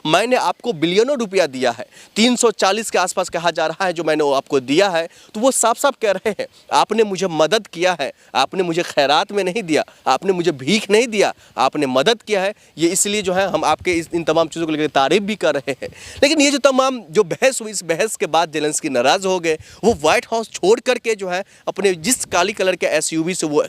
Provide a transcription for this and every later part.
मैंने आपको बिलियनों रुपया दिया है, 340 के आसपास कहा जा रहा है जो मैंने वो आपको दिया है, तो वो साफ साफ कह रहे हैं आपने मुझे मदद किया है, आपने मुझे खैरात में नहीं दिया, आपने मुझे भीख नहीं दिया, आपने मदद किया है। ये इसलिए जो है हम आपके इन तमाम चीज़ों को लेकर तारीफ भी कर रहे हैं। लेकिन ये जो तमाम जो बहस हुई, इस बहस के बाद जेलेंस्की नाराज़ हो गए। वो व्हाइट हाउस छोड़ करके जो है अपने जिस काली कलर के एसयूवी से वो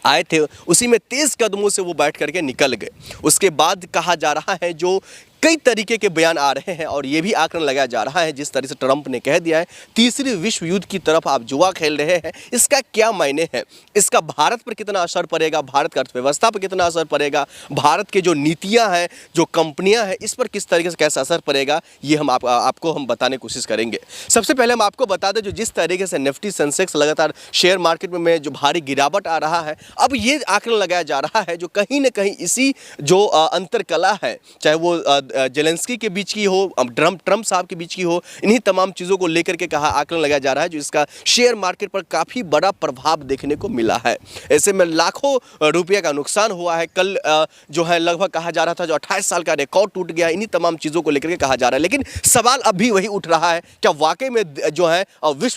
आए थे उसी में तेज़ कदमों से वो बैठ करके निकल गए। उसके बाद कहा जा रहा है जो कई तरीके के बयान आ रहे हैं और ये भी आकलन लगाया जा रहा है जिस तरह से ट्रंप ने कह दिया है तीसरे विश्व युद्ध की तरफ आप जुआ खेल रहे हैं। इसका क्या मायने है, इसका भारत पर कितना असर पड़ेगा, भारत की अर्थव्यवस्था पर कितना असर पड़ेगा, भारत के जो नीतियां हैं, जो कंपनियां हैं, इस पर किस तरीके से कैसा असर पड़ेगा, ये हम आपको हम बताने की कोशिश करेंगे। सबसे पहले हम आपको बता दें जो जिस तरीके से निफ्टी सेंसेक्स लगातार शेयर मार्केट में जो भारी गिरावट आ रहा है, अब ये आकलन लगाया जा रहा है जो कहीं ना कहीं इसी जो अंतरकला है, चाहे वो जेलेंस्की के बीच की हो, ट्रंप साहब के बीच की हो, इन्हीं तमाम चीज़ों को लेकर के कहा आकलन लगाया जा रहा है जो इसका शेयर मार्केट पर काफ़ी बड़ा प्रभाव देखने को मिला है। ऐसे में लाखों रुपये का नुकसान हुआ है। कल जो है लगभग कहा जा रहा था जो 28 साल का रिकॉर्ड टूट गया, इन्हीं तमाम चीज़ों को लेकर के कहा जा रहा है। लेकिन सवाल अभी वही उठ रहा है, क्या वाकई में जो है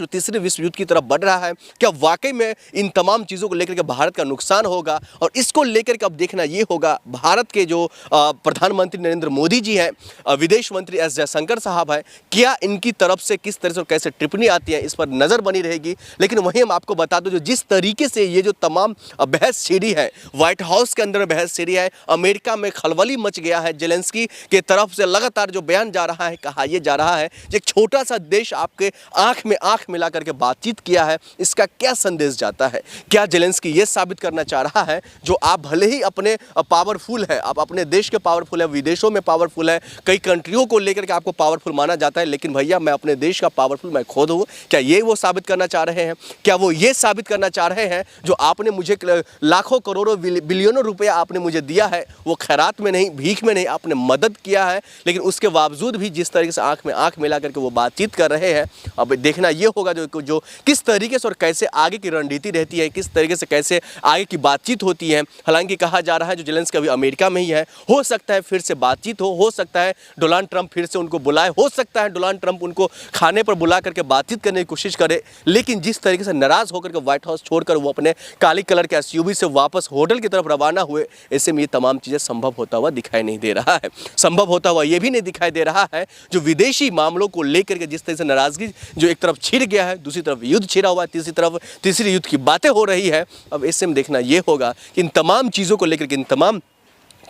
तीसरे विश्व युद्ध की तरफ बढ़ रहा है, क्या वाकई में इन तमाम चीज़ों को लेकर के भारत का नुकसान होगा। और इसको लेकर के अब देखना ये होगा भारत के जो प्रधानमंत्री नरेंद्र मोदी जी हैं, विदेश मंत्री एस जयशंकर साहब है, क्या इनकी तरफ से किस तरह से और कैसे टिप्पणी आती है, इस पर नज़र बनी रहेगी। लेकिन वहीं हम आपको बता दो जो जिस तरीके से ये जो तमाम बहस छिड़ी है, व्हाइट हाउस के अंदर बहस छिड़ी है, अमेरिका में खलबली मच गया है। जेलेंस्की के तरफ से लगातार जो बयान जा रहा है, कहा यह जा रहा है कि एक छोटा सा देश आपके आंख में आंख मिला करके बातचीत किया है, इसका क्या संदेश जाता है। क्या जेलेंस्की ये साबित करना चाह रहा है जो आप भले ही अपने पावरफुल है, आप अपने देश के पावरफुल है, विदेशों में पावरफुल है, कई कंट्रियों को लेकर के आपको पावरफुल माना जाता है, लेकिन भैया मैं अपने देश का पावरफुल मैं खुद हूँ। क्या ये वो साबित करना चाह रहे हैं? क्या वो ये साबित करना चाह रहे हैं जो आपने मुझे लाखों करोड़ों बिलियनों रुपया आपने मुझे दिया है, वो खैरात में नहीं, भीख में नहीं, आपने मदद किया है, लेकिन उसके बावजूद भी जिस तरीके से आंख में आंख मिला करके वो बातचीत कर रहे हैं, अब देखना ये होगा जो किस तरीके से और कैसे आगे की रणनीति रहती है, किस तरीके से कैसे आगे की बातचीत होती है। हालांकि कहा जा रहा है जो जेलेंस्की अभी अमेरिका में ही है, हो सकता है फिर से बातचीत हो सकता है डोनाल्ड ट्रंप फिर से उनको बुलाए, हो सकता है डोनाल्ड ट्रंप उनको खाने पर बुला करके बातचीत करने की कोशिश करे। लेकिन जिस तरीके से नाराज होकर के व्हाइट हाउस छोड़कर वो अपने काली कलर के एसयूवी से वापस होटल की तरफ रवाना हुए, ऐसे में ये तमाम चीज़ें संभव होता हुआ दिखाई नहीं दे रहा है। संभव होता हुआ ये भी नहीं दिखाई दे रहा है जो विदेशी मामलों को लेकर के जिस तरह से नाराजगी जो एक तरफ छिड़ गया है, दूसरी तरफ युद्ध छिड़ा हुआ है, तीसरी तरफ तीसरी युद्ध की बातें हो रही है। अब ऐसे में देखना ये होगा कि इन तमाम चीज़ों को लेकर के, इन तमाम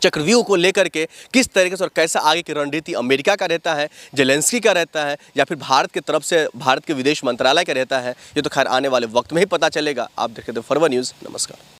चक्रव्यूह को लेकर के किस तरीके से और कैसा आगे की रणनीति अमेरिका का रहता है, जेलेंस्की का रहता है, या फिर भारत की तरफ से भारत के विदेश मंत्रालय का रहता है, ये तो खैर आने वाले वक्त में ही पता चलेगा। आप देखते हैं फॉरवर्ड न्यूज़। नमस्कार।